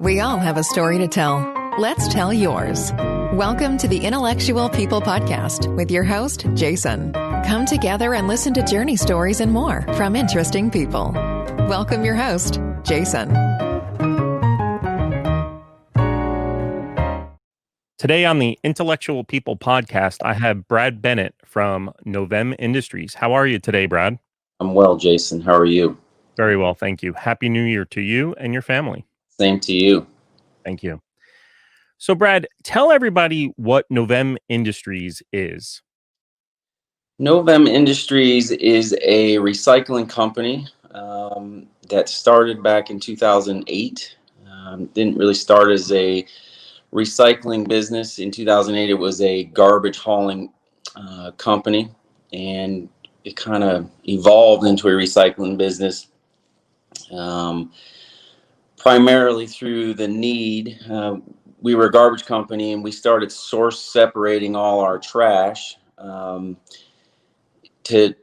We all have a story to tell. Let's tell yours. Welcome to the Intellectual People Podcast with your host, Jason. Come together and listen to journey stories and more from interesting people. Welcome your host, Jason. Today on the Intellectual People Podcast, I have Brad Bennett from Novem Industries. How are you today, Brad? I'm well, Jason. How are you? Very well, thank you. Happy New Year to you and your family. Same to you. Thank you. So, Brad, tell everybody what Novem Industries is. Novem Industries is a recycling company that started back in 2008. Didn't really start as a recycling business. In 2008, it was a garbage hauling company, and it kind of evolved into a recycling business, primarily through the need. We were a garbage company, and we started source separating all our trash to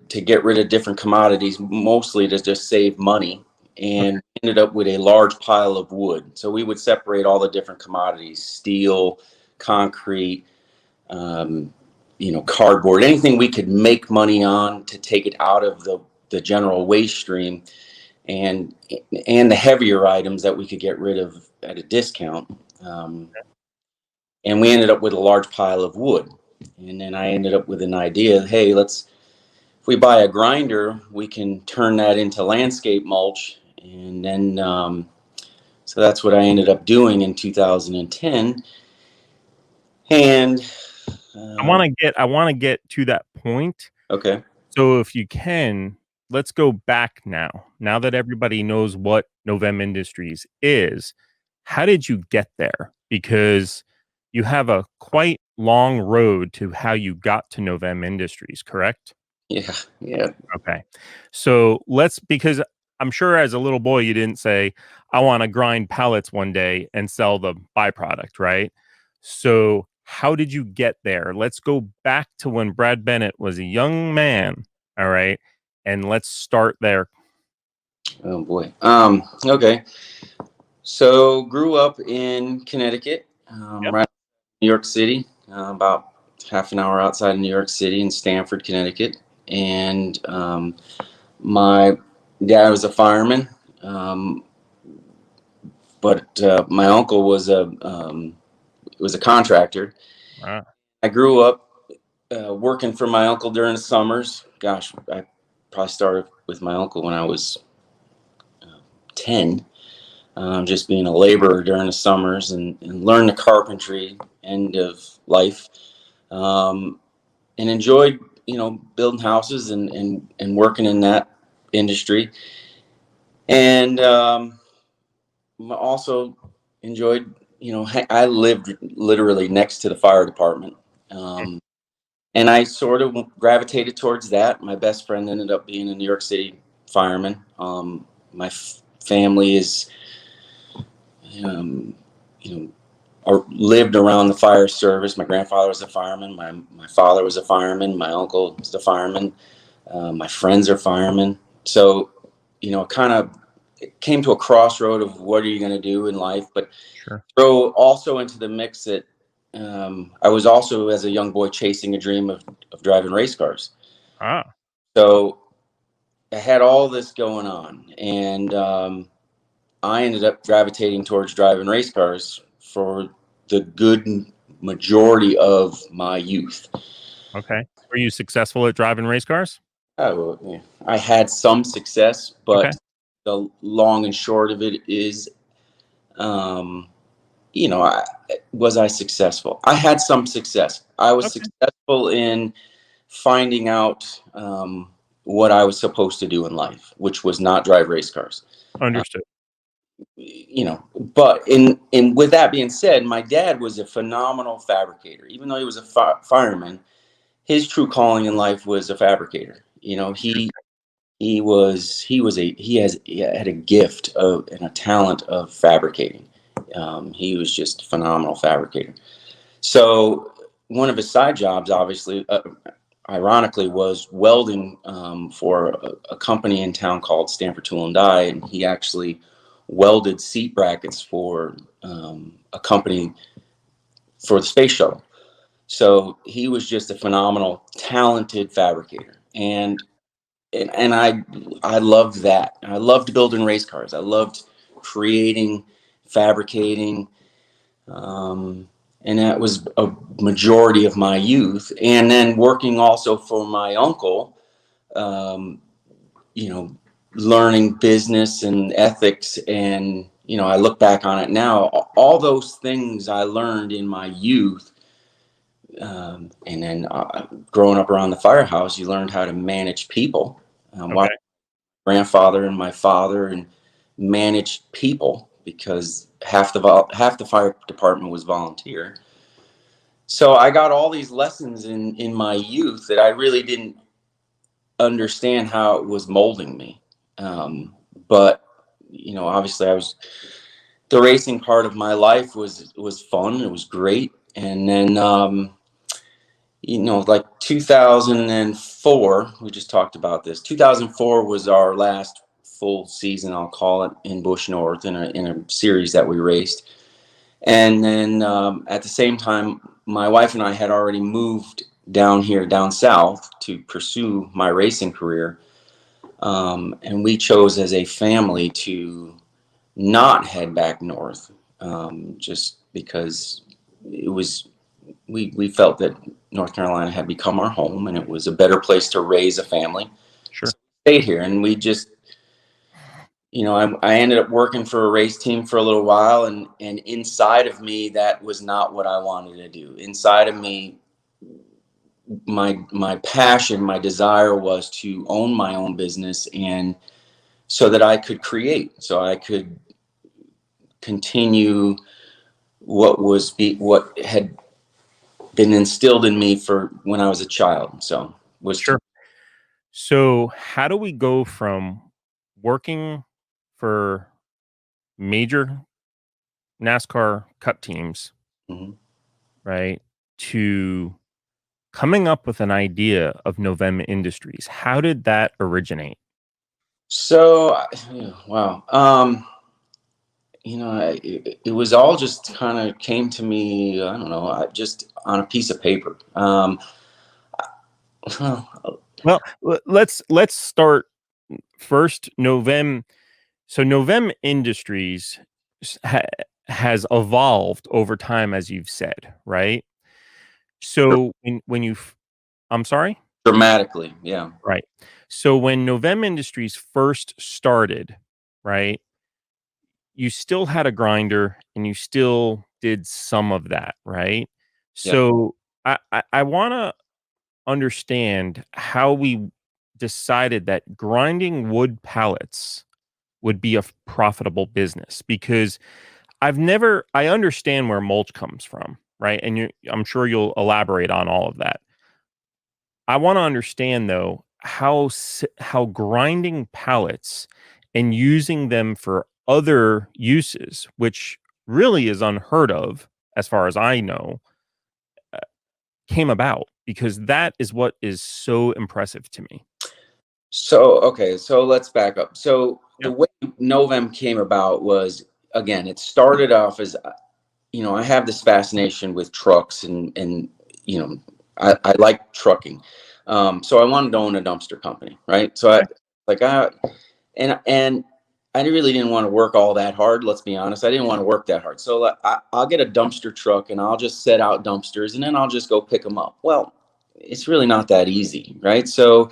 get rid of different commodities, mostly to just save money, and ended up with a large pile of wood. So we would separate all the different commodities: steel, concrete, cardboard, anything we could make money on to take it out of the general waste stream, and the heavier items that we could get rid of at a discount. And we ended up with a large pile of wood. And then I ended up with an idea: hey, if we buy a grinder, we can turn that into landscape mulch. And then, so that's what I ended up doing in 2010. And I want to get to that point. Okay. So if you can, let's go back now. Now that everybody knows what Novem Industries is, how did you get there? Because you have a quite long road to how you got to Novem Industries, correct? Yeah. Okay. So because I'm sure as a little boy, you didn't say, I want to grind pallets one day and sell the byproduct, right? So how did you get there? Let's go back to when Brad Bennett was a young man. All right. And let's start there. Oh boy. Okay. So grew up in Connecticut, right in New York City, about half an hour outside of New York City in Stamford, Connecticut. And my dad was a fireman, but my uncle was a contractor. Wow. I grew up working for my uncle during the summers. Gosh, I probably started with my uncle when I was 10. Just being a laborer during the summers and learned the carpentry end of life, and enjoyed, building houses and working in that industry. And also enjoyed, I lived literally next to the fire department. And I sort of gravitated towards that. My best friend ended up being a New York City fireman. My family is, lived around the fire service. My grandfather was a fireman. My father was a fireman. My uncle was a fireman. My friends are firemen. So, kind of came to a crossroad of what are you going to do in life, but Sure. throw also into the mix that I was also, as a young boy, chasing a dream of driving race cars. So I had all this going on, and I ended up gravitating towards driving race cars for the good majority of my youth. Okay. Were you successful at driving race cars? I had some success, but the long and short of it is, was I successful? I had some success. I was successful in finding out what I was supposed to do in life, which was not drive race cars. Understood. But with that being said, my dad was a phenomenal fabricator. Even though he was a fireman, his true calling in life was a fabricator. He had a gift and a talent of fabricating. He was just a phenomenal fabricator. So one of his side jobs, obviously, ironically, was welding for a company in town called Stamford Tool and Die, and he actually welded seat brackets for a company for the space shuttle. So he was just a phenomenal, talented fabricator. And I loved that. I loved building race cars. I loved creating, fabricating, and that was a majority of my youth. And then working also for my uncle, you know, learning business and ethics. And, you know, I look back on it now, all those things I learned in my youth. And then growing up around the firehouse, you learned how to manage people. Okay. Grandfather and my father and managed people, because half the fire department was volunteer. So I got all these lessons in my youth that I really didn't understand how it was molding me. But you know, obviously, the racing part of my life was fun. It was great. And then you know, like 2004, we just talked about this. 2004 was our last full season, I'll call it, in Bush North in a series that we raced. And then at the same time, my wife and I had already moved down south to pursue my racing career. And we chose as a family to not head back north, just because it was, we felt that North Carolina had become our home and it was a better place to raise a family. Sure. So we stayed here, and we just, you know, I ended up working for a race team for a little while, and inside of me, that was not what I wanted to do. Inside of me, my passion, my desire was to own my own business, and so that I could create, so I could continue what had been instilled in me for when I was a child. So was Sure. So how do we go from working for major NASCAR Cup teams, Mhm. right, to coming up with an idea of Novem Industries? How did that originate? So, wow. You know, it was all just kind of came to me. I don't know, just on a piece of paper. Well, let's start first. Novem. So Novem Industries has evolved over time, as you've said, right? So I'm sorry. Dramatically, yeah. Right. So when Novem Industries first started, right, you still had a grinder and you still did some of that, right? Yeah. So I want to understand how we decided that grinding wood pallets would be a profitable business, because I understand where mulch comes from, right? And I'm sure you'll elaborate on all of that. I want to understand though how grinding pallets and using them for other uses, which really is unheard of as far as I know, uh, came about, because that is what is so impressive to me. So, okay, so let's back up. So the Yep. way Novem came about was, again, it started off as, you know, I have this fascination with trucks, and you know, I like trucking. So I wanted to own a dumpster company, right? So Okay. and I really didn't want to work all that hard. Let's be honest. I didn't want to work that hard. So I'll get a dumpster truck and I'll just set out dumpsters and then I'll just go pick them up. Well, it's really not that easy, right? So,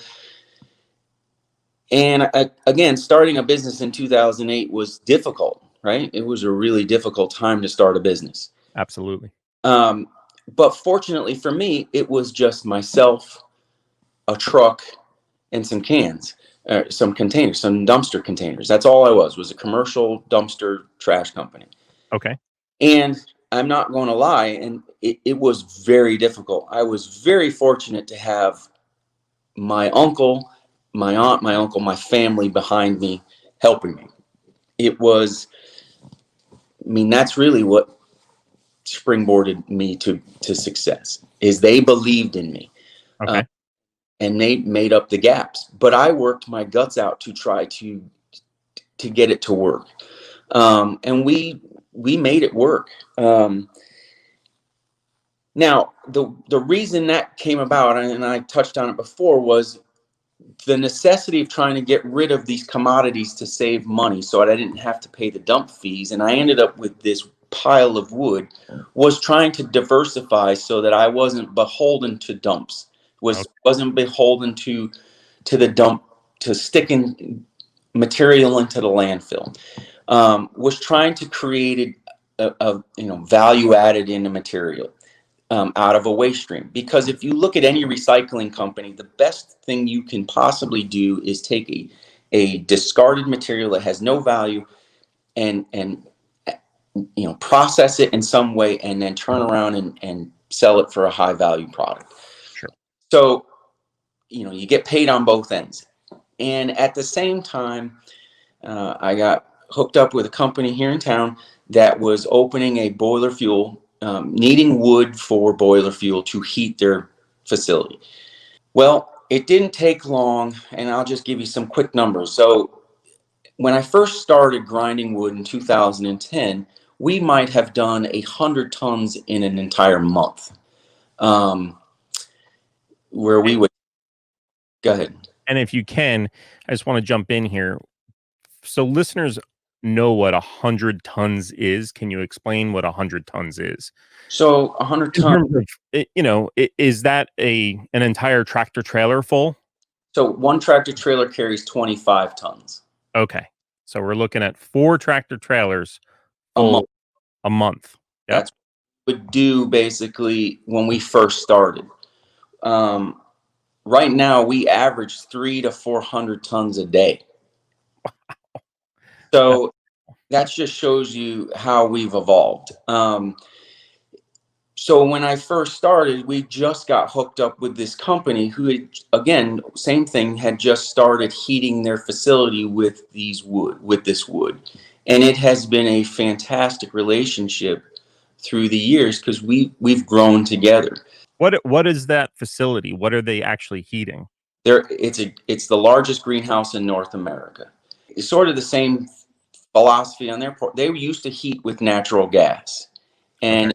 and again, starting a business in 2008 was difficult, right? It was a really difficult time to start a business. Absolutely. Um, but fortunately for me, it was just myself, a truck, and some cans, some containers, some dumpster containers. That's all I was a commercial dumpster trash company. Okay. And I'm not going to lie, and it was very difficult. I was very fortunate to have my uncle, my aunt, my uncle, my family behind me helping me. It was, I mean, that's really what springboarded me to success, is they believed in me. Okay. And they made up the gaps, but I worked my guts out to try to get it to work. And we made it work. Now, the reason that came about, and I touched on it before, was the necessity of trying to get rid of these commodities to save money so that I didn't have to pay the dump fees. And I ended up with this pile of wood, was trying to diversify so that I wasn't beholden to dumps, wasn't beholden to the dump, to sticking material into the landfill, was trying to create a value added in the material. Out of a waste stream. Because if you look at any recycling company, the best thing you can possibly do is take a discarded material that has no value and process it in some way and then turn around and sell it for a high value product. Sure. So, you get paid on both ends. And at the same time, I got hooked up with a company here in town that was opening a boiler fuel, needing wood for boiler fuel to heat their facility. Well, it didn't take long, and I'll just give you some quick numbers. So when I first started grinding wood in 2010, we might have done 100 tons in an entire month, where we would, go ahead. And if you can, I just want to jump in here. So listeners know what 100 tons is. Can you explain what 100 tons is? So 100 tons. Is that an entire tractor trailer full? So one tractor trailer carries 25 tons. Okay. So we're looking at 4 tractor trailers full a month. Yep. That's what we would do basically when we first started. Right now we average 300 to 400 tons a day. So that just shows you how we've evolved. So when I first started, we just got hooked up with this company who had, again, same thing, had just started heating their facility with this wood. And it has been a fantastic relationship through the years because we've grown together. What is that facility? What are they actually heating? It's the largest greenhouse in North America. It's sort of the same philosophy on their part. They used to heat with natural gas, and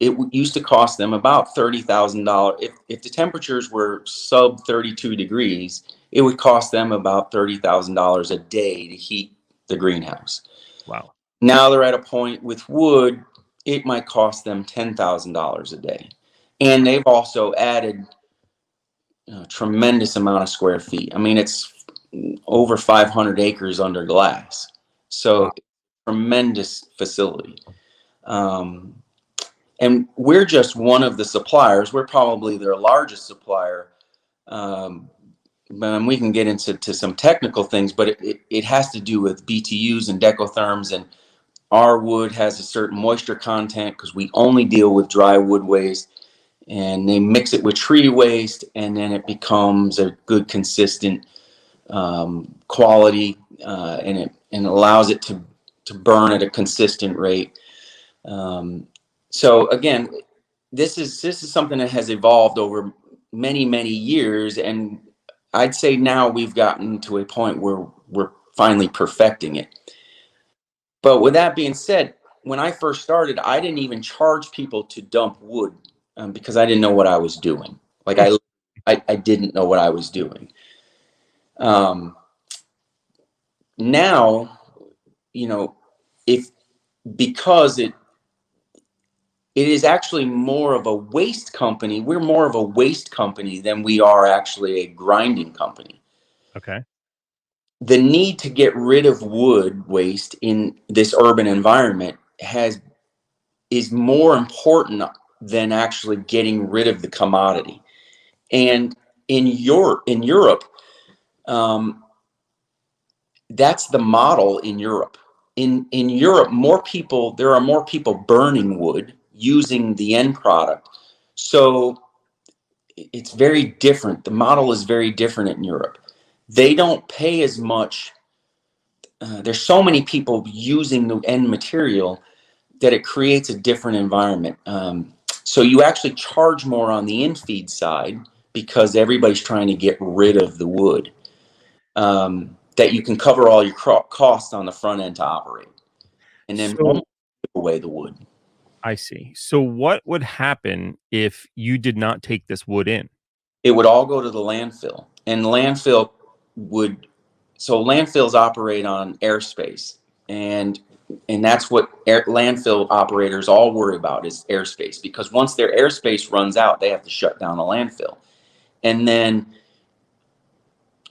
it used to cost them about $30,000. If the temperatures were sub 32 degrees, it would cost them about $30,000 a day to heat the greenhouse. Wow. Now they're at a point with wood, it might cost them $10,000 a day. And they've also added a tremendous amount of square feet. I mean, it's over 500 acres under glass. So, wow. Tremendous facility. And we're just one of the suppliers. We're probably their largest supplier. And we can get into some technical things, but it has to do with BTUs and decotherms. And our wood has a certain moisture content because we only deal with dry wood waste. And they mix it with tree waste, and then it becomes a good, consistent quality, and it allows it to burn at a consistent rate. So again, this is something that has evolved over many, many years, and I'd say now we've gotten to a point where we're finally perfecting it. But with that being said, when I first started, I didn't even charge people to dump wood because I didn't know what I was doing. Like I didn't know what I was doing. Now, because it is actually more of a waste company. We're more of a waste company than we are actually a grinding company. Okay. The need to get rid of wood waste in this urban environment is more important than actually getting rid of the commodity. And in Europe, that's the model in Europe. In Europe, there are more people burning wood using the end product. So it's very different. The model is very different in Europe. They don't pay as much. There's so many people using the end material that it creates a different environment. So you actually charge more on the in-feed side because everybody's trying to get rid of the wood. that you can cover all your costs on the front end to operate, and then almost give away the wood. I see. So what would happen if you did not take this wood in? It would all go to the landfill, and landfills operate on airspace, and that's what landfill operators all worry about is airspace, because once their airspace runs out, they have to shut down the landfill. And then,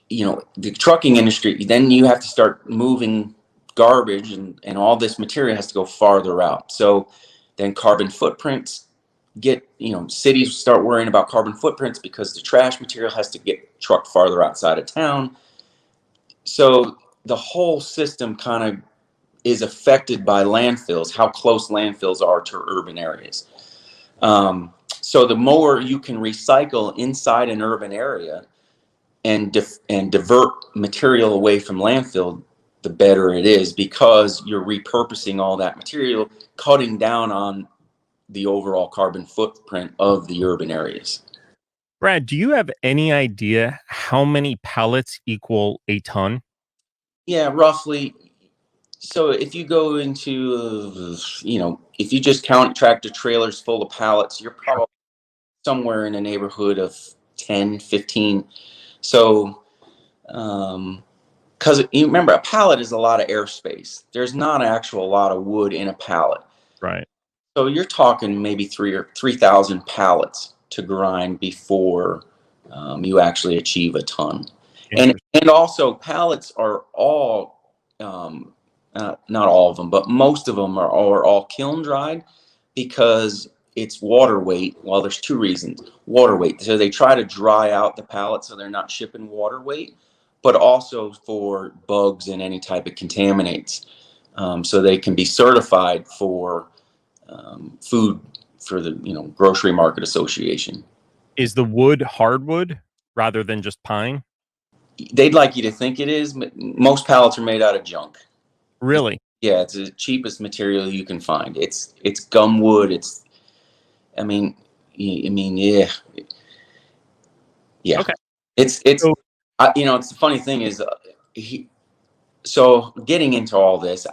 the trucking industry, then you have to start moving garbage, and all this material has to go farther out. So then carbon footprints cities start worrying about carbon footprints because the trash material has to get trucked farther outside of town. So the whole system kind of is affected by landfills, how close landfills are to urban areas. So the more you can recycle inside an urban area and divert material away from landfill, the better it is, because you're repurposing all that material, cutting down on the overall carbon footprint of the urban areas. Brad, do you have any idea how many pallets equal a ton? Yeah, roughly. So if you go into, if you just count tractor trailers full of pallets, you're probably somewhere in the neighborhood of 10, 15. So, because you remember, a pallet is a lot of airspace. There's not a lot of wood in a pallet. Right. So you're talking maybe 3,000 pallets to grind before you actually achieve a ton. And also pallets are all, not all of them, but most of them are all kiln dried, because it's water weight. Well, there's two reasons. Water weight. So they try to dry out the pallet so they're not shipping water weight, but also for bugs and any type of contaminants. So they can be certified for food for the grocery market association. Is the wood hardwood rather than just pine? They'd like you to think it is, but most pallets are made out of junk. Really? Yeah, it's the cheapest material you can find. It's gum wood. Yeah. Okay. It's it's the funny thing is, so getting into all this,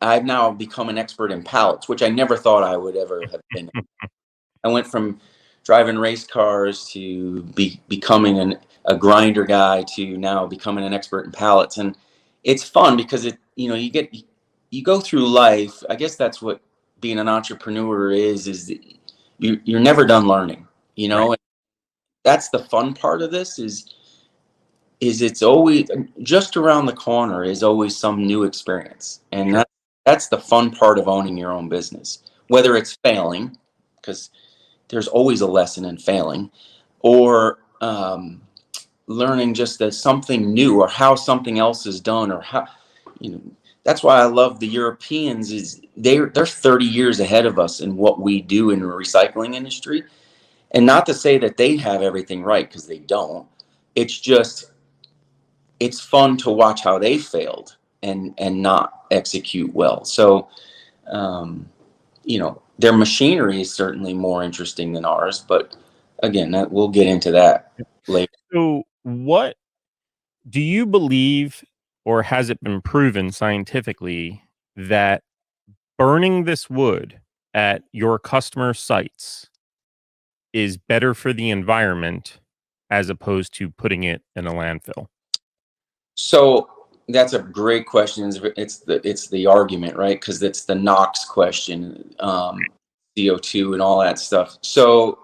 I've now become an expert in pallets, which I never thought I would ever have been. I went from driving race cars to becoming a grinder guy to now becoming an expert in pallets. And it's fun because you go through life. I guess that's what being an entrepreneur is you're never done learning, Right. and that's the fun part of this is it's always just around the corner is always some new experience. And that's the fun part of owning your own business, whether it's failing, because there's always a lesson in failing, or learning just as something new, or how something else is done, or how, that's why I love the Europeans. Is they're 30 years ahead of us in what we do in the recycling industry. And not to say that they have everything right, because they don't. It's just, it's fun to watch how they failed and not execute well. So, their machinery is certainly more interesting than ours, but again, we'll get into that later. So what do you believe, or has it been proven scientifically, that burning this wood at your customer sites is better for the environment as opposed to putting it in a landfill? So that's a great question. It's the argument, right? Because it's the NOx question, CO2 and all that stuff. So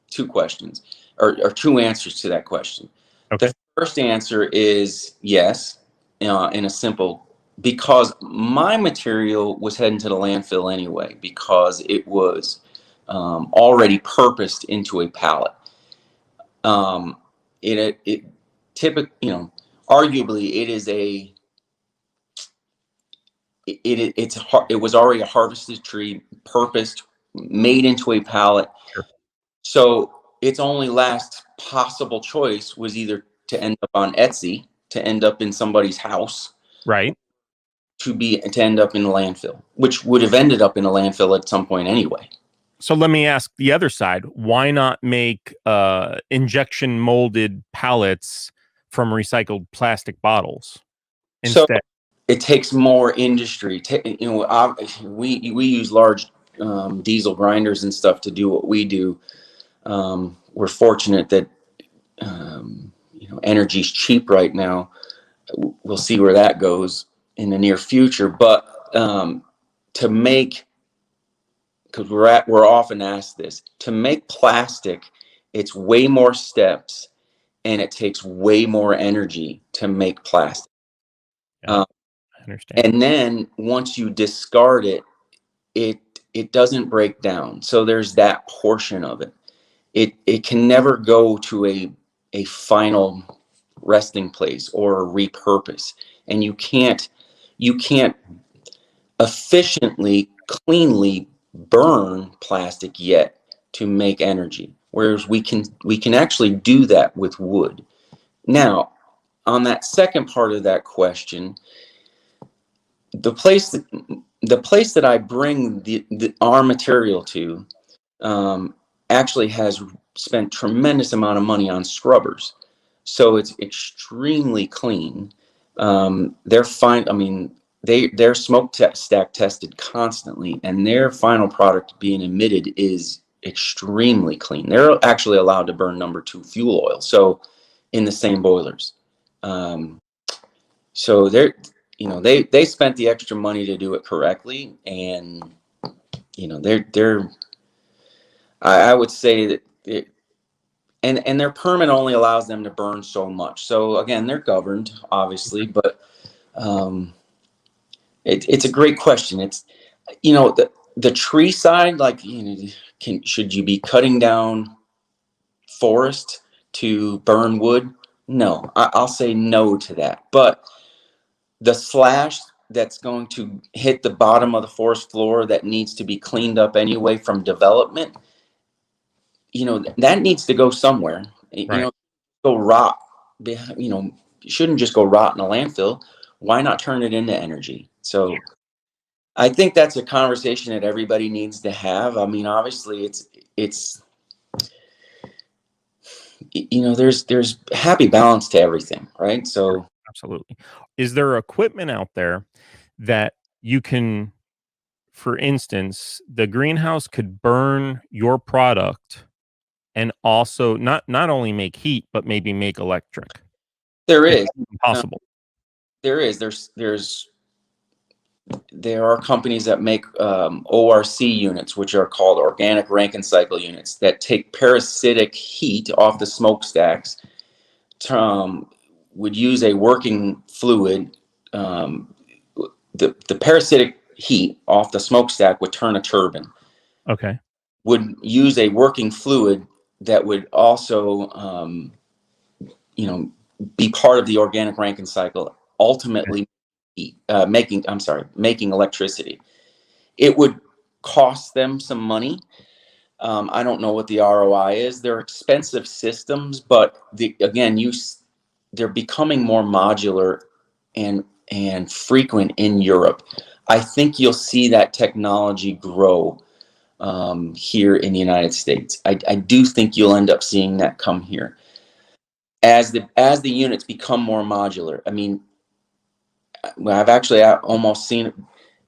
two questions, or two answers to that question. Okay. The first answer is yes, in a simple, because my material was heading to the landfill anyway, because it was already purposed into a pallet. It typically, arguably, it was already a harvested tree, purposed, made into a pallet. Sure. So its only last possible choice was either to end up on Etsy, to end up in somebody's house, Right. to end up in a landfill, which would have ended up in a landfill at some point anyway. So let me ask the other side. Why not make injection molded pallets from recycled plastic bottles So instead? it takes more industry. We use large diesel grinders and stuff to do what we do. We're fortunate that energy's cheap right now. We'll see where that goes in the near future. But to make, because we're often asked this, to make plastic, it's way more steps and it takes way more energy to make plastic. Yeah, I understand. And then once you discard it, it doesn't break down. So there's that portion of it. It can never go to a final resting place or a repurpose. And you can't efficiently, cleanly burn plastic yet to make energy. Whereas we can actually do that with wood. Now, on that second part of that question, the place that I bring our material to actually has spent tremendous amount of money on scrubbers, so it's extremely clean. They're fine. I mean, they're stack tested constantly, and their final product being emitted is extremely clean. They're actually allowed to burn number 2 fuel oil, so in the same boilers. So they spent the extra money to do it correctly, and they're I would say that and their permit only allows them to burn so much. So again, they're governed, obviously, but it's a great question. It's the tree side, like should you be cutting down forest to burn wood? No, I'll say no to that. But the slash that's going to hit the bottom of the forest floor that needs to be cleaned up anyway from development, that needs to go somewhere. Right. Go rot. You shouldn't just go rot in a landfill. Why not turn it into energy? So I think that's a conversation that everybody needs to have. I mean, obviously it's there's happy balance to everything, right? So Absolutely. Is there equipment out there that you can, for instance, the greenhouse could burn your product and also not only make heat, but maybe make electric? there Is is that even possible? there are companies that make ORC units, which are called organic Rankine cycle units, that take parasitic heat off the smokestacks. Would use a working fluid. The parasitic heat off the smokestack would turn a turbine. Okay. Would use a working fluid that would also, be part of the organic Rankine cycle. Ultimately, making electricity. It would cost them some money. I don't know what the ROI is. They're expensive systems, but they're becoming more modular and frequent in Europe. I think you'll see that technology grow here in the United States. I do think you'll end up seeing that come here as the units become more modular. I mean, I've actually almost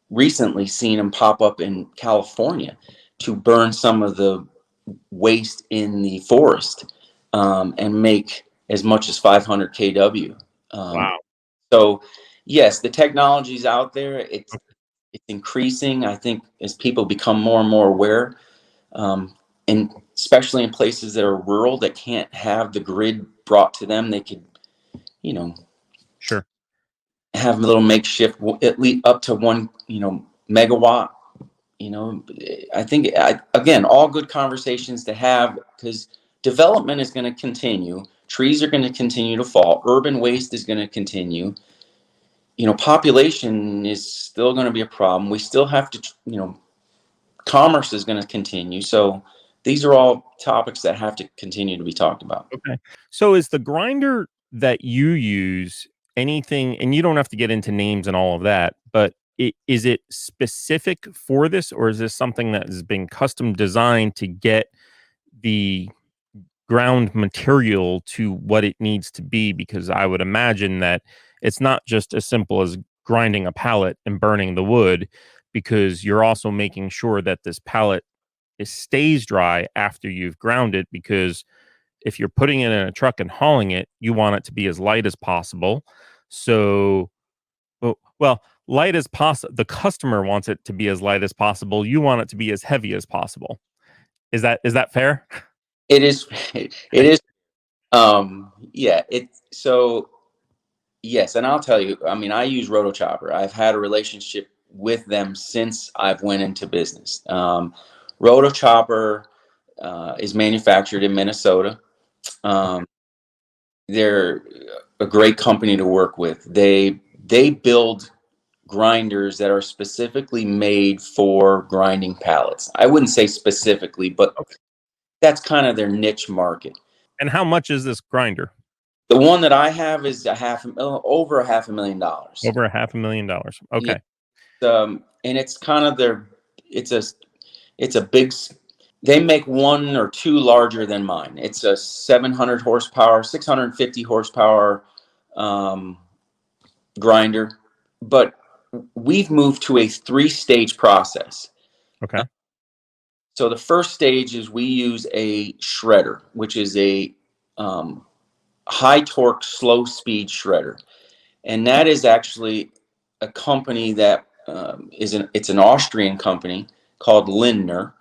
recently seen them pop up in California to burn some of the waste in the forest and make as much as 500 kW. Wow. So yes, the technology's out there. It's increasing. I think as people become more and more aware, and especially in places that are rural that can't have the grid brought to them, they could, Sure. have a little makeshift, at least up to 1, megawatt. I think again, all good conversations to have, because development is going to continue. Trees are going to continue to fall. Urban waste is going to continue. Population is still going to be a problem. We still have to, commerce is going to continue. So these are all topics that have to continue to be talked about. Okay. So is the grinder that you use anything, and you don't have to get into names and all of that, but is it specific for this, or is this something that has been custom designed to get the ground material to what it needs to be? Because I would imagine that it's not just as simple as grinding a pallet and burning the wood, because you're also making sure that this pallet stays dry after you've ground it, because if you're putting it in a truck and hauling it, you want it to be as light as possible. So, well, light as possible. The customer wants it to be as light as possible. You want it to be as heavy as possible. Is that fair? It is. It is. Yeah. So yes, and I'll tell you. I mean, I use Roto Chopper. I've had a relationship with them since I've went into business. Roto Chopper is manufactured in Minnesota. Um, they're a great company to work with. They build grinders that are specifically made for grinding pallets. I wouldn't say specifically, but that's kind of their niche market. And how much is this grinder? The one that I have is over $500,000. Over $500,000. Okay. And it's kind of it's a big. They make one or two larger than mine. It's a 700 horsepower, 650 horsepower grinder, but we've moved to a 3-stage process. Okay. So the first stage is we use a shredder, which is a high torque, slow speed shredder. And that is actually a company that it's an Austrian company called Lindner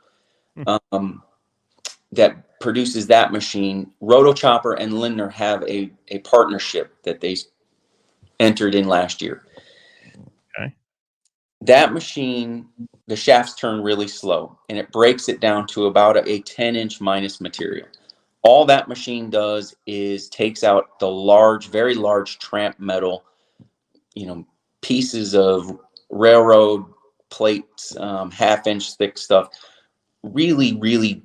that produces that machine. Roto Chopper and Lindner have a partnership that they entered in last year. Okay. That machine, the shafts turn really slow, and it breaks it down to about a 10-inch minus material. All that machine does is takes out the large, very large tramp metal, pieces of railroad plates, half-inch thick stuff, really, really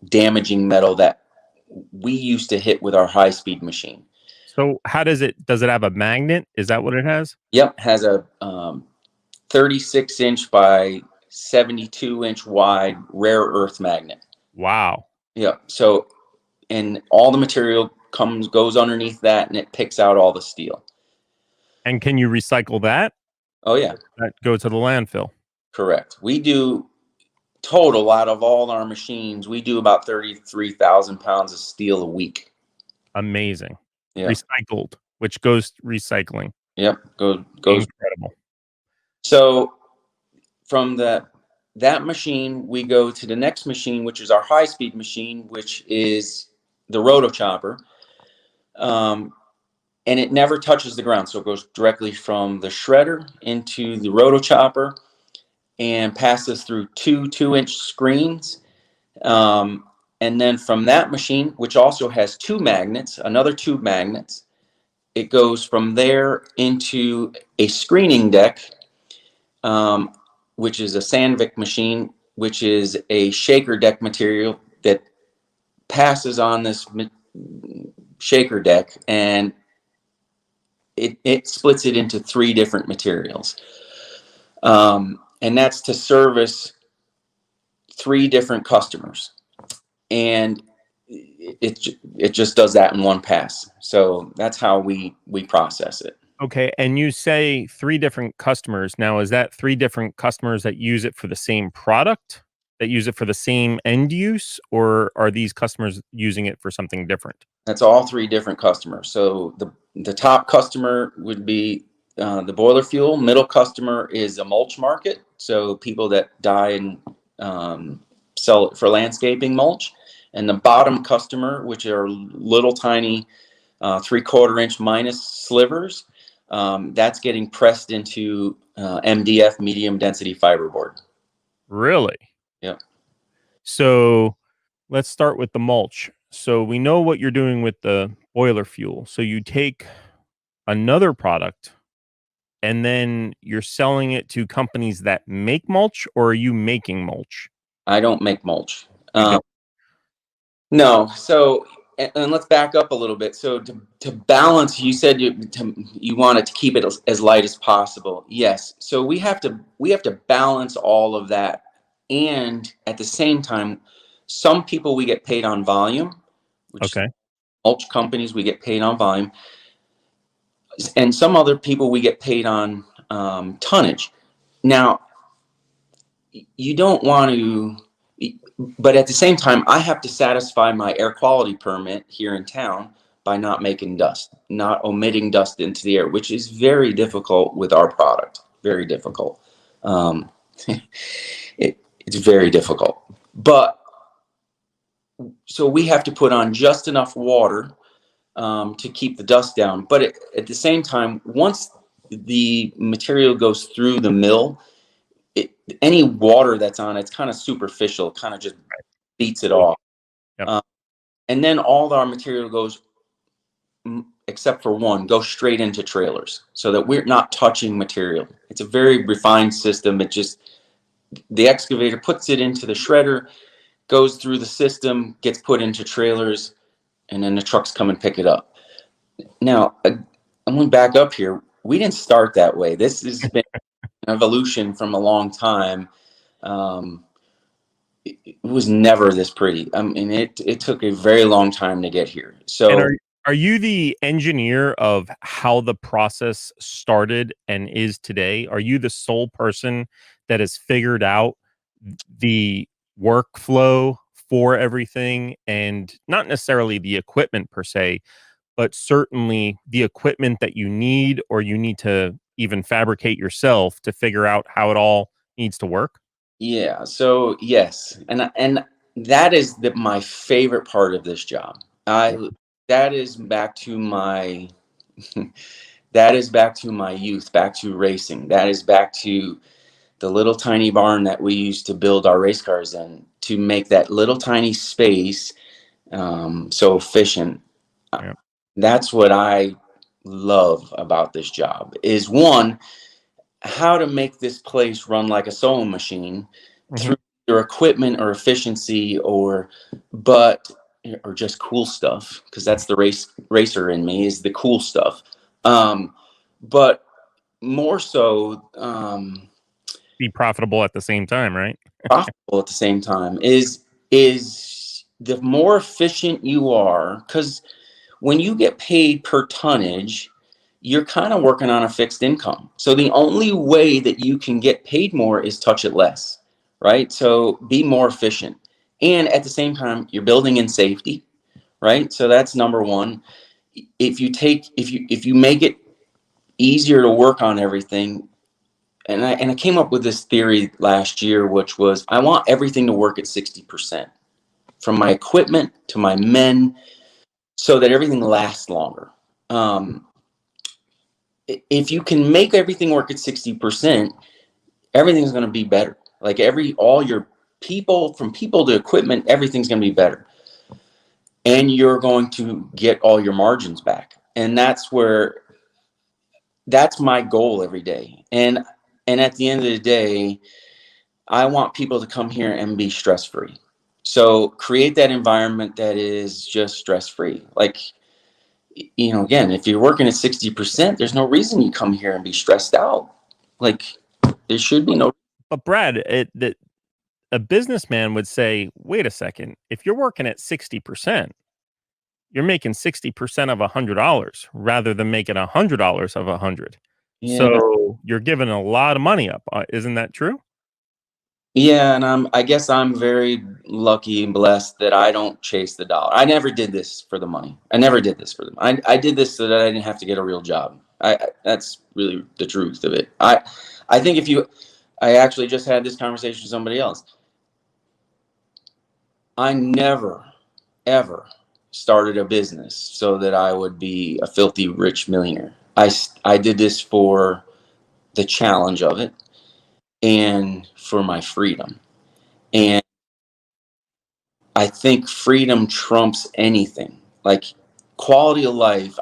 damaging metal that we used to hit with our high-speed machine. So how does it have a magnet? Is that what it has? Yep, has a 36-inch by 72-inch wide rare earth magnet. Wow. Yep. So, and all the material goes underneath that, and it picks out all the steel. And can you recycle that? Oh yeah. That go to the landfill. Correct. We do total out of all our machines, we do about 33,000 pounds of steel a week. Amazing. Yeah. Recycled, which goes recycling. Yep. Goes incredible. So from that machine, we go to the next machine, which is our high-speed machine, which is the Roto Chopper. And it never touches the ground. So it goes directly from the shredder into the Roto Chopper and passes through two 2-inch screens. And then from that machine, which also has another two magnets, it goes from there into a screening deck, which is a Sandvik machine, which is a shaker deck material that passes on this shaker deck, and it splits it into 3 different materials. And that's to service 3 different customers. And it just does that in one pass. So that's how we process it. Okay. And you say 3 different customers. Now, is that 3 different customers that use it for the same product, that use it for the same end use, or are these customers using it for something different? That's all 3 different customers. So the top customer would be the boiler fuel. Middle customer is a mulch market. So people that dye and sell it for landscaping mulch. And the bottom customer, which are little tiny 3/4-inch minus slivers, that's getting pressed into MDF, medium density fiberboard. Really? Yep. So let's start with the mulch. So we know what you're doing with the boiler fuel. So you take another product and then you're selling it to companies that make mulch, or are you making mulch? I don't make mulch. You don't. No. So, and let's back up a little bit. So to balance, you said you wanted to keep it as light as possible. Yes. So we have to balance all of that. And at the same time, some people we get paid on volume. which Okay. mulch companies, we get paid on volume. And some other people, we get paid on tonnage. Now, you don't want to, but at the same time, I have to satisfy my air quality permit here in town by not making dust, not omitting dust into the air, which is very difficult with our product. Very difficult. Um, it's very difficult. But so we have to put on just enough water to keep the dust down. But at the same time, once the material goes through the mill, any water that's on it's kind of superficial, kind of just beats it off. Yep. And then all our material goes, except for one, goes straight into trailers so that we're not touching material. It's a very refined system. It just, the excavator puts it into the shredder, goes through the system, gets put into trailers, and then the trucks come and pick it up. Now, I'm going back up here. We didn't start that way. This has been an evolution from a long time. It was never this pretty. I mean, it took a very long time to get here. So, And are you the engineer of how the process started and is today? Are you the sole person that has figured out the workflow for everything, and not necessarily the equipment per se, but certainly the equipment that you need, or you need to even fabricate yourself to figure out how it all needs to work? yeah. So yes, and that is my favorite part of this job. That is back to my that is back to my youth, back to racing. That is back to the little tiny barn that we used to build our race cars in, to make that little tiny space so efficient. Yeah. That's what I love about this job, is one, how to make this place run like a sewing machine through your equipment or efficiency or just cool stuff, because that's the racer in me, is the cool stuff. But more so, Be profitable at the same time, right? profitable at the same time, is the more efficient you are, because when you get paid per tonnage, you're kind of working on a fixed income. So the only way that you can get paid more is touch it less, right? So be more efficient. And at the same time, you're building in safety, right? So that's number one. If you make it easier to work on everything, and I came up with this theory last year, which was I want everything to work at 60%, from my equipment to my men, so that everything lasts longer. If you can make everything work at 60%, everything's going to be better. Like all your people, from people to equipment, everything's going to be better. And you're going to get all your margins back. And that's my goal every day. And at the end of the day, I want people to come here and be stress-free. So create that environment that is just stress-free. Like, again, if you're working at 60%, there's no reason you come here and be stressed out. Like, there should be no. But Brad, a businessman would say, wait a second, if you're working at 60%, you're making 60% of $100 rather than making $100 of 100. Yeah. So you're giving a lot of money up. Isn't that true? Yeah, and I guess I'm very lucky and blessed that I don't chase the dollar. I never did this for the money. I never did this for the money. I did this so that I didn't have to get a real job. That's really the truth of it. I think I actually just had this conversation with somebody else. I never, ever started a business so that I would be a filthy rich millionaire. I did this for the challenge of it and for my freedom. And I think freedom trumps anything. Like quality of life.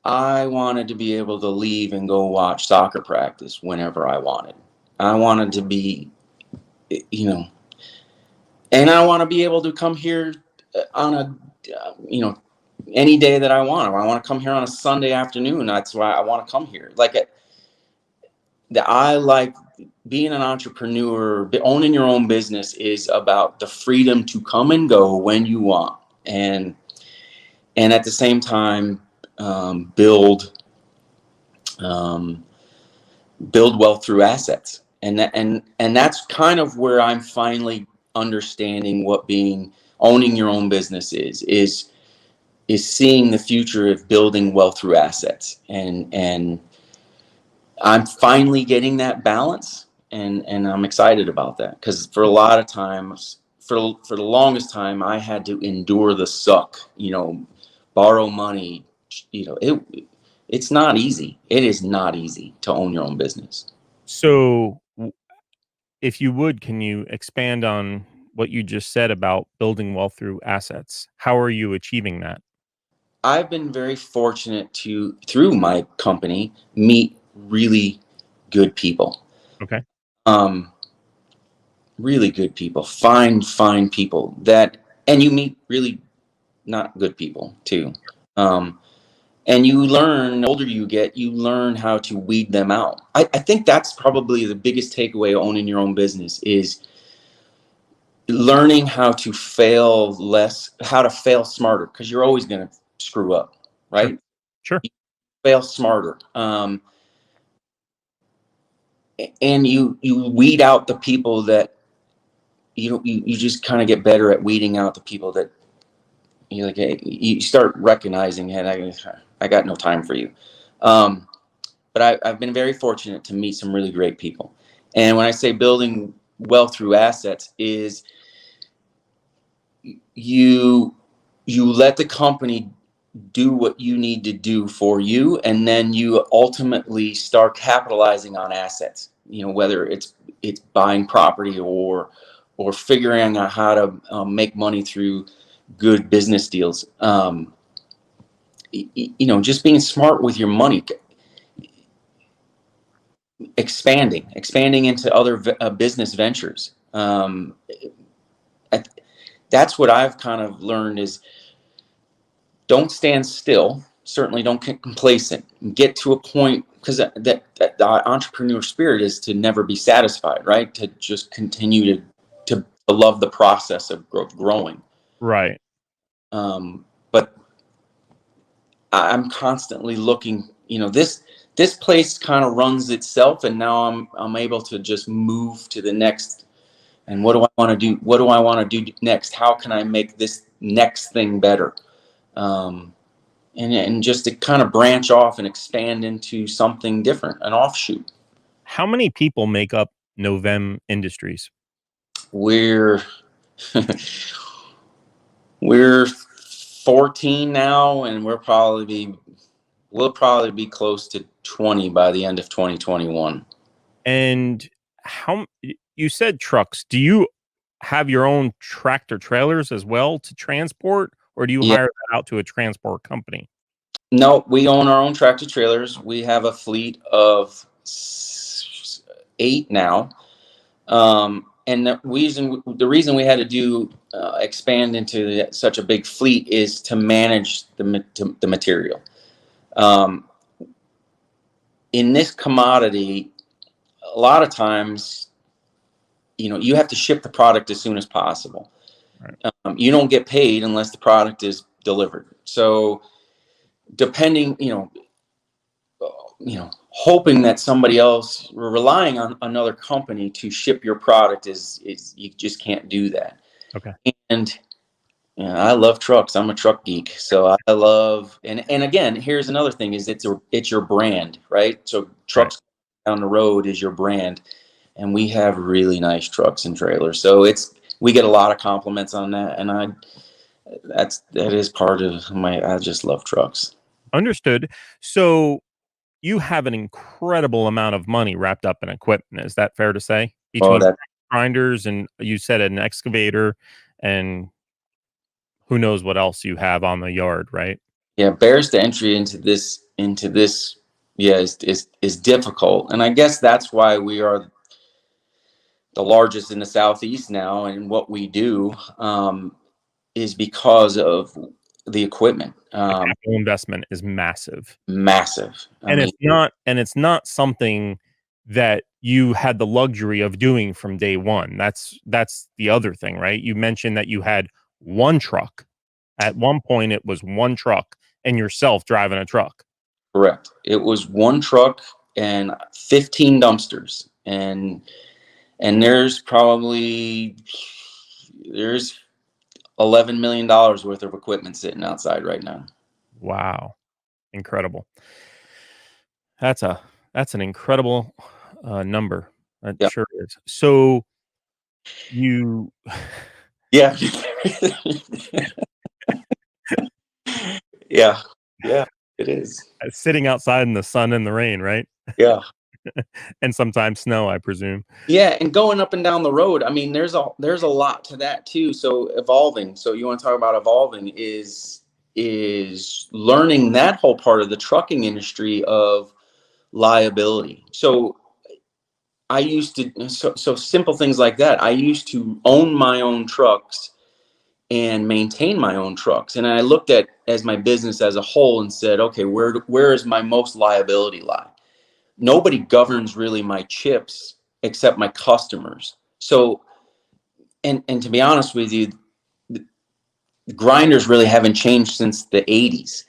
I wanted to be able to leave and go watch soccer practice whenever I wanted. I wanted to be, and I want to be able to come here on any day that I want. I want to come here on a Sunday afternoon. That's why I want to come here. I like being an entrepreneur. Owning your own business is about the freedom to come and go when you want. and at the same time build wealth through assets. And that's kind of where I'm finally understanding what owning your own business is seeing the future of building wealth through assets. And I'm finally getting that balance, and I'm excited about that, because for a lot of times, for the longest time, I had to endure the suck, borrow money. It's not easy. It is not easy to own your own business. So, if you would, can you expand on what you just said about building wealth through assets? How are you achieving that? I've been very fortunate to, through my company, meet really good people. Okay. Really good people, fine people and you meet really not good people too. And you learn, the older you get, you learn how to weed them out. I think that's probably the biggest takeaway of owning your own business, is learning how to fail less, how to fail smarter, because you're always going to screw up, right? Sure. You fail smarter. And you weed out the people that you just kind of get better at weeding out the people that you start recognizing, hey, I got no time for you. But I've been very fortunate to meet some really great people. And when I say building wealth through assets, is you let the company do what you need to do for you, and then you ultimately start capitalizing on assets. Whether it's buying property or figuring out how to make money through good business deals. Just being smart with your money, expanding into other business ventures. That's what I've kind of learned, is don't stand still. Certainly don't get complacent. Get to a point, because that the entrepreneur spirit is to never be satisfied, right? To just continue to love the process of growing. Right. But I'm constantly looking, this place kind of runs itself, and now I'm able to just move to the next. And what do I want to do? What do I want to do next? How can I make this next thing better? And just to kind of branch off and expand into something different, an offshoot. How many people make up Novem Industries? We're 14 now, and we'll probably be close to 20 by the end of 2021. And you said trucks. Do you have your own tractor trailers as well to transport, or do you hire that out to a transport company? No, we own our own tractor trailers. We have a fleet of 8 now. And the reason we had to expand into such a big fleet is to manage the material. In this commodity, a lot of times, you have to ship the product as soon as possible. Right. You don't get paid unless the product is delivered. So depending, hoping that somebody else, relying on another company to ship your product is you just can't do that. Okay. And I love trucks. I'm a truck geek. So I love, and again, here's another thing, is it's your brand, right? So trucks down the road is your brand, and we have really nice trucks and trailers. So we get a lot of compliments on that. And that is part of I just love trucks. Understood. So you have an incredible amount of money wrapped up in equipment. Is that fair to say? Between grinders, and you said an excavator, and who knows what else you have on the yard, right? Yeah, barriers to entry into this is difficult. And I guess that's why we are the largest in the Southeast now, and what we do is because of the equipment. The capital investment is massive. And it's not something that you had the luxury of doing from day one. That's the other thing, right? You mentioned that you had one truck. At one point, it was one truck and yourself driving a truck. Correct. It was one truck and 15 dumpsters, and there's $11 million worth of equipment sitting outside right now. Wow, incredible. That's an incredible number. That Yep. sure is. So you, Yeah. Yeah. Yeah, it is. sitting outside in the sun and the rain, right? Yeah. And sometimes snow, I presume. Yeah, and going up and down the road, I mean, there's a lot to that too. So evolving. So you want to talk about evolving is learning that whole part of the trucking industry of liability. So I used to so simple things like that. I used to own my own trucks and maintain my own trucks, and I looked at as my business as a whole and said, okay, where is my most liability lie? Nobody governs really my chips except my customers. So, and to be honest with you, the grinders really haven't changed since the 80s.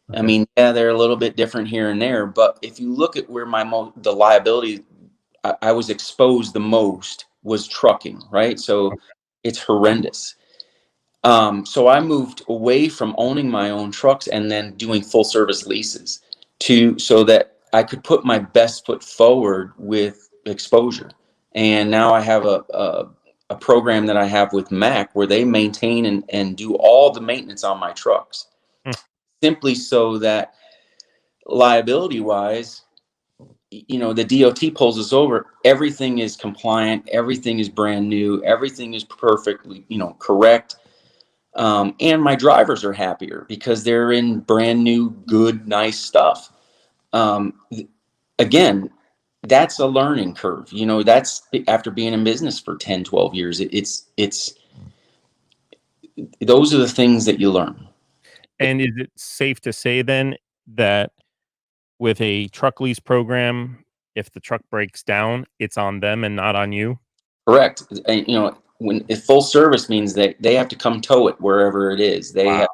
Okay. I mean, yeah, they're a little bit different here and there, but if you look at where the liability I was exposed the most was trucking, right? So it's horrendous. So I moved away from owning my own trucks and then doing full service leases so that I could put my best foot forward with exposure. And now I have a program that I have with Mac where they maintain and do all the maintenance on my trucks, simply so that liability wise, the DOT pulls us over, everything is compliant, everything is brand new, everything is perfectly, correct. And my drivers are happier because they're in brand new, good, nice stuff. Again, that's a learning curve. That's after being in business for 10, 12 years. It's those are the things that you learn. And is it safe to say then that with a truck lease program, if the truck breaks down, it's on them and not on you? Correct. And, if full service means that they have to come tow it wherever it is. They have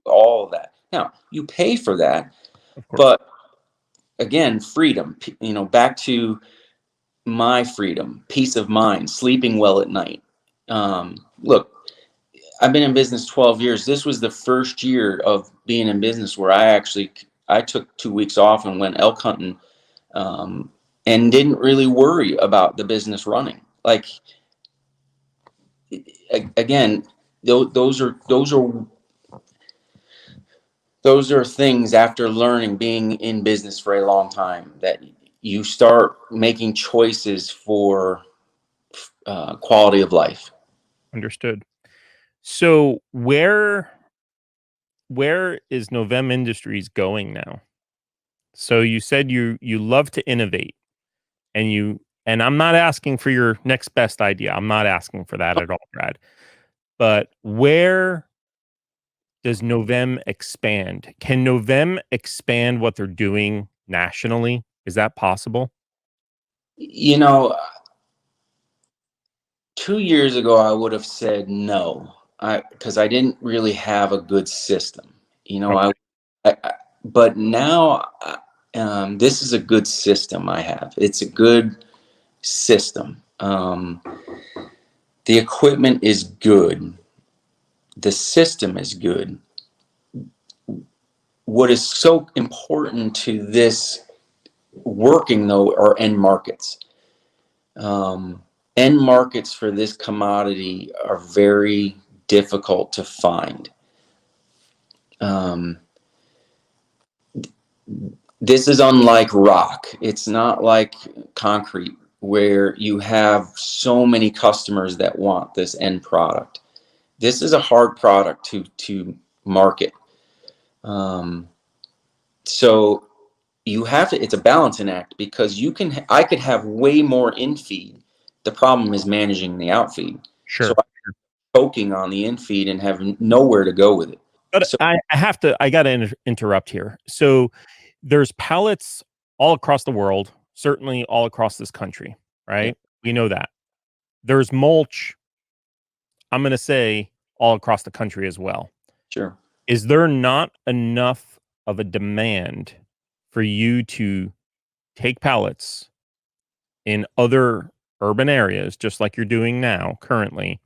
all of that. Now, you pay for that, Of course. but again, freedom, back to my freedom, peace of mind, sleeping well at night. Look, I've been in business 12 years. This was the first year of being in business where I took 2 weeks off and went elk hunting, and didn't really worry about the business running. Like, again, those are things after learning, being in business for a long time, that you start making choices for quality of life. Understood. So where is Novem Industries going now? So you said you love to innovate, and I'm not asking for your next best idea. I'm not asking for that at all, Brad. But where does Novem expand? Can Novem expand what they're doing nationally? Is that possible? 2 years ago, I would have said no, because I didn't really have a good system. Okay. But now, this is a good system I have. It's a good system. The equipment is good. The system is good. What is so important to this working, though, are end markets. End markets for this commodity are very difficult to find. This is unlike rock. It's not like concrete, where you have so many customers that want this end product. This is a hard product to market. So you have to, it's a balancing act, because I could have way more in-feed. The problem is managing the outfeed. Sure. So I'm choking on the in-feed and have nowhere to go with it. But So I got to interrupt here. So there's pallets all across the world, certainly all across this country, right? Yeah. We know that. There's mulch, I'm going to say, all across the country as well. Sure. Is there not enough of a demand for you to take pallets in other urban areas, just like you're doing now currently,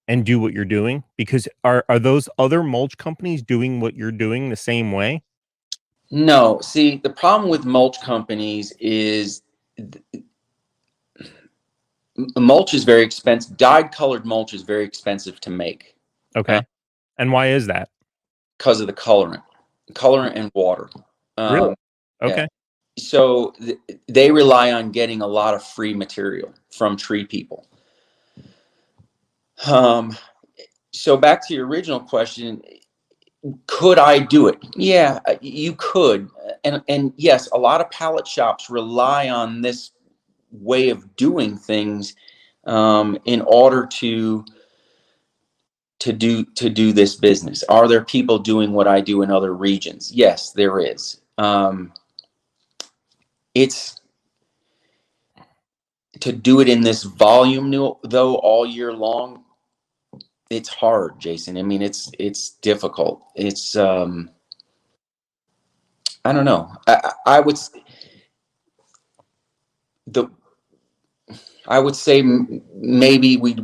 and do what you're doing? Because are those other mulch companies doing what you're doing the same way? No, see, the problem with mulch companies is mulch is very expensive. Dyed colored mulch is very expensive to make Okay. And why is that? because of the colorant and water. Really? Yeah. Okay. So they rely on getting a lot of free material from tree people. So back to your original question, could I do it? Yeah, you could. And yes, a lot of pallet shops rely on this way of doing things in order to do this business. Are there people doing what I do in other regions? Yes, there is. It's to do it in this volume though all year long. It's hard, Jason. I mean, it's difficult. It's I don't know. I would the I would say maybe we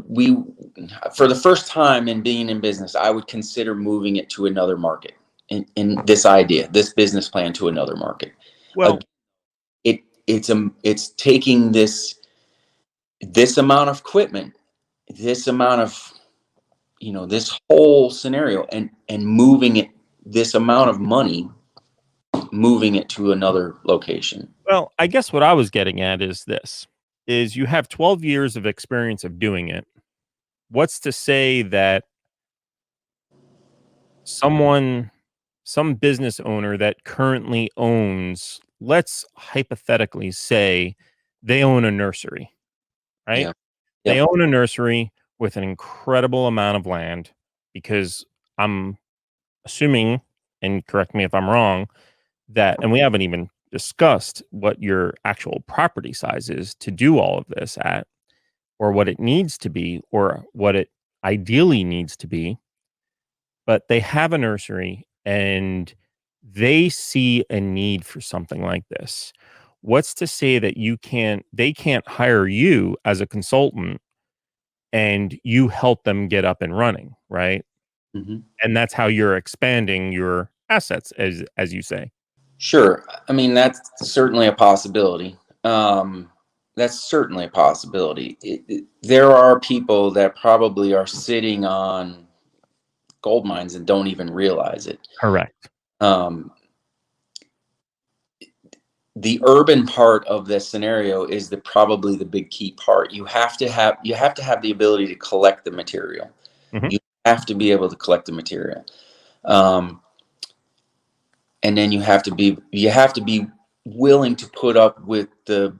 for the first time in being in business, I would consider moving it to another market. In this business plan to another market. Well, It's taking this amount of equipment, this amount of this whole scenario, and moving it this amount of money, moving it to another location. well, I guess what I was getting at is this, is you have 12 years of experience of doing it. What's to say that someone, some business owner that currently owns, let's hypothetically say they own a nursery, right? Yeah. They Yep. own a nursery with an incredible amount of land because I'm assuming, and correct me if I'm wrong, that, and we haven't even discussed what your actual property size is to do all of this at, or what it needs to be, or what it ideally needs to be. But they have a nursery and they see a need for something like this. What's to say that they can't hire you as a consultant and you help them get up and running, right? Mm-hmm. And that's how you're expanding your assets, as you say. Sure. I mean, that's certainly a possibility. That's certainly a possibility. There are people that probably are sitting on gold mines and don't even realize it. Correct. Um, the urban part of this scenario is probably the big key part. You have to have the ability to collect the material. Mhm. You have to be able to collect the material. And then you have to be willing to put up with the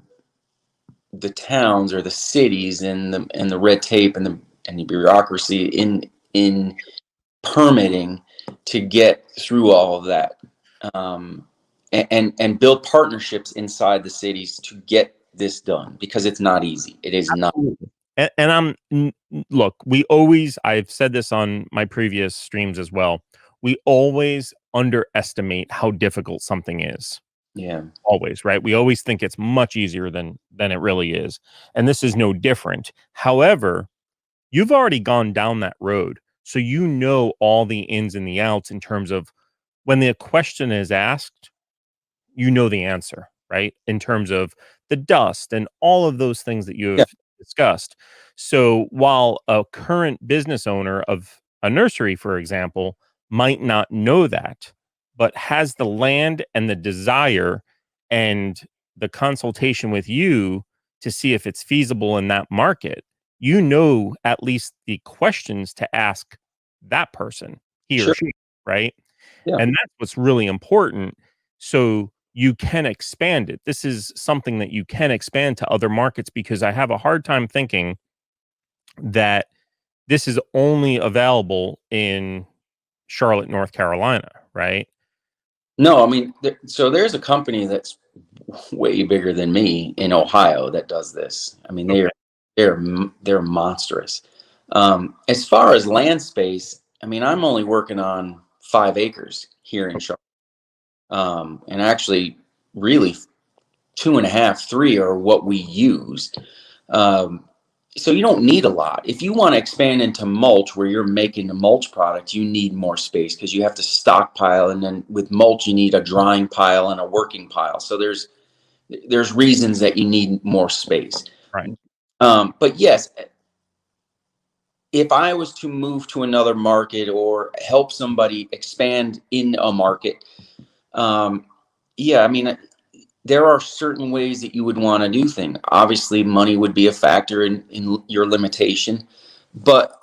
towns or the cities and the red tape and the bureaucracy in permitting to get through all of that, and build partnerships inside the cities to get this done, because it's not easy. It is not. Absolutely. Look, I've said this on my previous streams as well. We always underestimate how difficult something is. Yeah. Always, right? We always think it's much easier than it really is. And this is no different. However, you've already gone down that road. So you know all the ins and the outs in terms of when the question is asked, you know the answer, right? In terms of the dust and all of those things that you Yeah. have discussed. So while a current business owner of a nursery, for example, might not know that, but has the land and the desire and the consultation with you to see if it's feasible in that market, you know at least the questions to ask that person, he or Sure. she, right? Yeah. And that's what's really important. So you can expand it. This is something that you can expand to other markets, because I have a hard time thinking that this is only available in Charlotte, North Carolina, right? No, I mean, so there's a company that's way bigger than me in Ohio that does this. I mean, Okay. they're monstrous. As far as land space, I mean, I'm only working on 5 acres here in Charlotte. And actually, really, 2.5, 3 are what we use. Um, so you don't need a lot. If you want to expand into mulch, where you're making a mulch product, you need more space because you have to stockpile, and then with mulch, you need a drying pile and a working pile. So there's reasons that you need more space. Right. But yes, if I was to move to another market or help somebody expand in a market, yeah, I mean, there are certain ways that you would want to do things. Obviously, money would be a factor in your limitation, but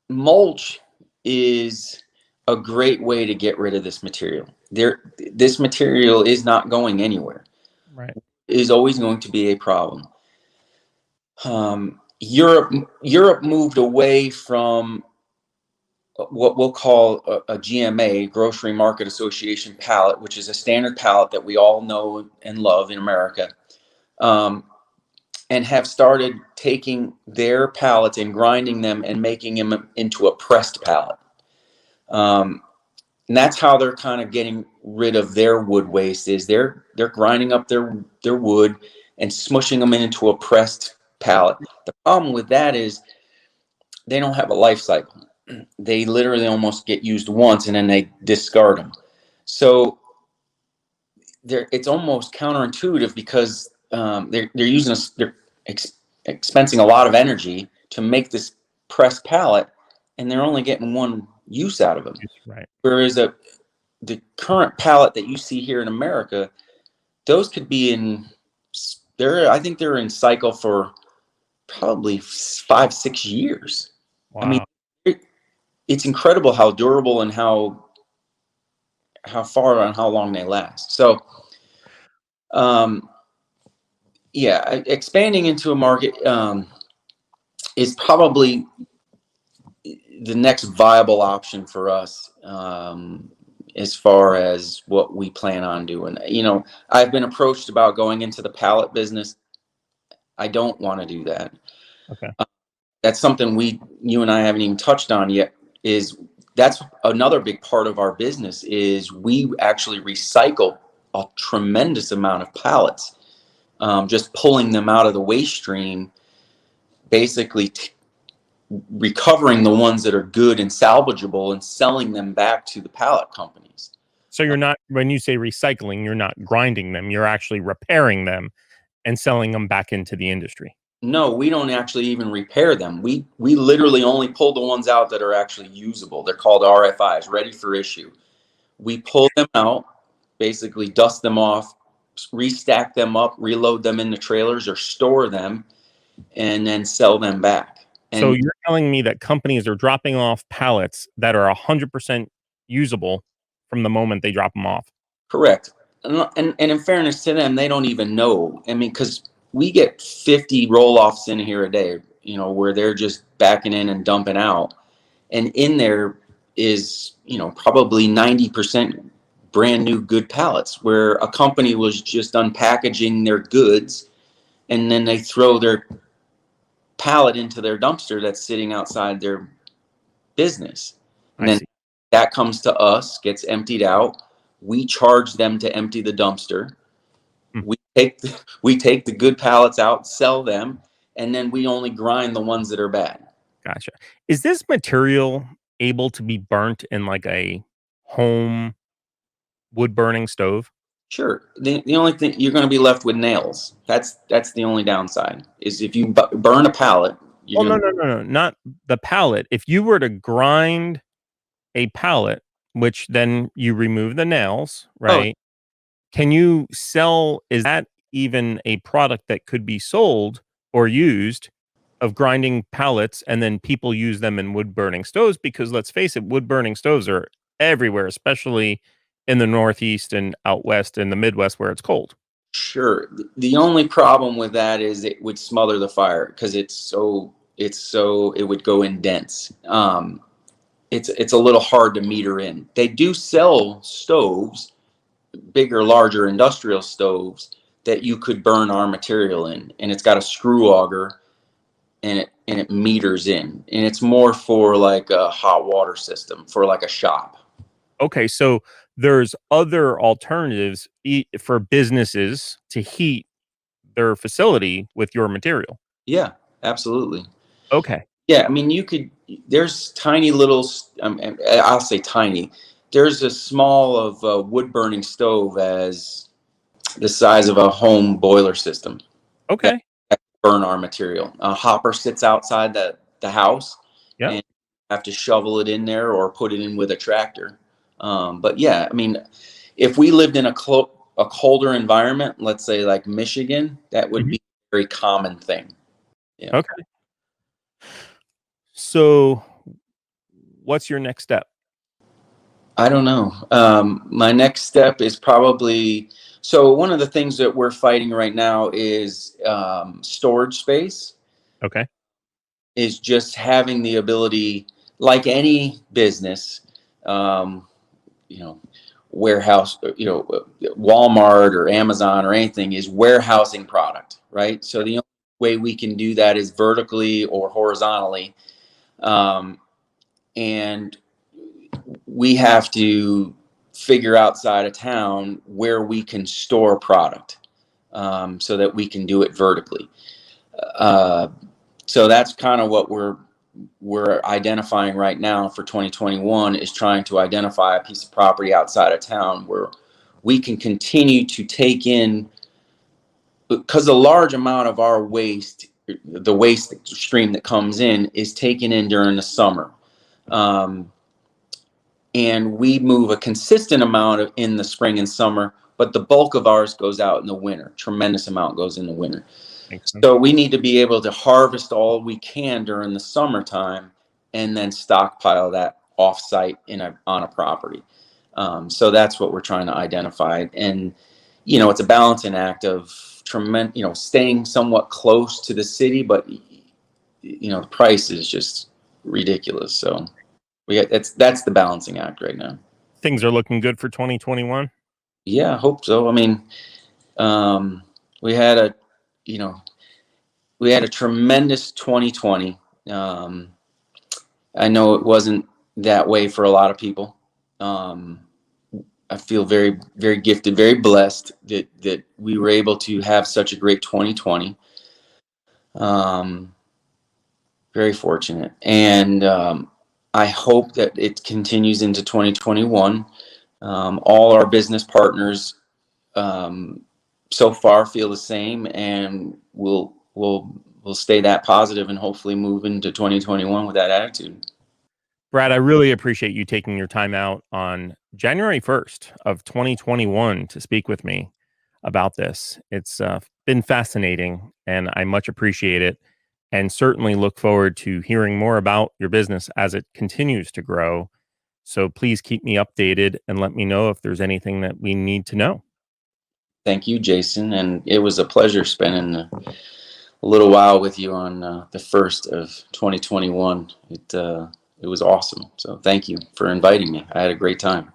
mulch is a great way to get rid of this material. This material is not going anywhere. Right. It is always going to be a problem. Europe moved away from what we'll call a GMA, Grocery Market Association pallet, which is a standard pallet that we all know and love in America, and have started taking their pallets and grinding them and making them into a pressed pallet. And that's how they're kind of getting rid of their wood waste. Is they're grinding up their wood and smushing them into a pressed pallet. The problem with that is they don't have a life cycle. They literally almost get used once and then they discard them. So it's almost counterintuitive because they're expensing a lot of energy to make this pressed pallet, and they're only getting one use out of them. Right. Whereas the current pallet that you see here in America, those could be I think they're in cycle for probably 5-6 years. Wow. I mean, it's incredible how durable and how far and how long they last. So, yeah, expanding into a market is probably the next viable option for us, as far as what we plan on doing. I've been approached about going into the pallet business. I don't want to do that. Okay. That's something you and I haven't even touched on yet. That's another big part of our business is we actually recycle a tremendous amount of pallets, just pulling them out of the waste stream, basically recovering the ones that are good and salvageable and selling them back to the pallet companies. So when you say recycling, you're not grinding them, you're actually repairing them and selling them back into the industry. No, we don't actually even repair them. We literally only pull the ones out that are actually usable. They're called RFIs, ready for issue. We pull them out, basically dust them off, restack them up, reload them into trailers or store them, and then sell them back. So you're telling me that companies are dropping off pallets that are 100% usable from the moment they drop them off? Correct. And in fairness to them, they don't even know. I mean, because we get 50 roll-offs in here a day, where they're just backing in and dumping out. And in there is, probably 90% brand new good pallets, where a company was just unpackaging their goods and then they throw their pallet into their dumpster that's sitting outside their business. And then that comes to us, gets emptied out. We charge them to empty the dumpster. We take the good pallets out, sell them, and then we only grind the ones that are bad. Gotcha. Is this material able to be burnt in like a home wood burning stove? Sure. The only thing you're going to be left with nails. That's the only downside is if you burn a pallet. Well, no, not the pallet. If you were to grind a pallet, which then you remove the nails, right? Can you sell? Is that even a product that could be sold or used of grinding pallets and then people use them in wood burning stoves? Because let's face it, wood burning stoves are everywhere, especially in the Northeast and out west and the Midwest where it's cold. Sure. The only problem with that is it would smother the fire because it would go in dense. It's a little hard to meter in. They do sell stoves, bigger, larger industrial stoves that you could burn our material in, and it's got a screw auger and it meters in, and it's more for like a hot water system for like a shop. Okay, so there's other alternatives for businesses to heat their facility with your material. Yeah, absolutely. Okay. Yeah, I mean, there's tiny little, I'll say tiny. There's a small of wood burning stove as the size of a home boiler system that Okay. burn our material. A hopper sits outside the house, Yep. and you have to shovel it in there or put it in with a tractor. But yeah, I mean, if we lived in a colder environment, let's say like Michigan, that would Mhm. be a very common thing. Yeah. Okay. So what's your next step? I don't know. My next step is probably, so one of the things that we're fighting right now is storage space, Okay. is just having the ability, like any business, um, you know, warehouse, Walmart or Amazon or anything, is warehousing product, right? So the only way we can do that is vertically or horizontally. Um, and we have to figure outside of town where we can store product, so that we can do it vertically. Uh, so that's kind of what we're identifying right now for 2021, is trying to identify a piece of property outside of town where we can continue to take in, because a large amount of our waste, the waste stream that comes in, is taken in during the summer. And we move a consistent amount in the spring and summer, but the bulk of ours goes out in the winter. Tremendous amount goes in the winter. Makes sense. So we need to be able to harvest all we can during the summertime and then stockpile that offsite on a property. So that's what we're trying to identify. And, it's a balancing act of staying somewhat close to the city, but, the price is just ridiculous. So that's the balancing act right now. Things are looking good for 2021. Yeah, I hope so. I mean, um, we had a, you know, we had a tremendous 2020. I know it wasn't that way for a lot of people. I feel very, very gifted, very blessed that we were able to have such a great 2020. Very fortunate, and I hope that it continues into 2021. All our business partners, so far, feel the same, and we'll stay that positive and hopefully move into 2021 with that attitude. Brad, I really appreciate you taking your time out on January 1st of 2021 to speak with me about this. It's been fascinating, and I much appreciate it, and certainly look forward to hearing more about your business as it continues to grow. So please keep me updated and let me know if there's anything that we need to know. Thank you, Jason, and it was a pleasure spending a little while with you on the first of 2021. It was awesome. So thank you for inviting me. I had a great time.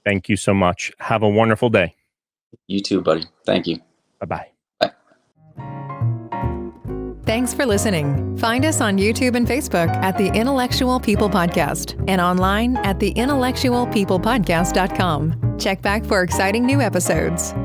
Thank you so much. Have a wonderful day. You too, buddy. Thank you. Bye-bye. Bye. Thanks for listening. Find us on YouTube and Facebook at the Intellectual People Podcast and online at theintellectualpeoplepodcast.com. Check back for exciting new episodes.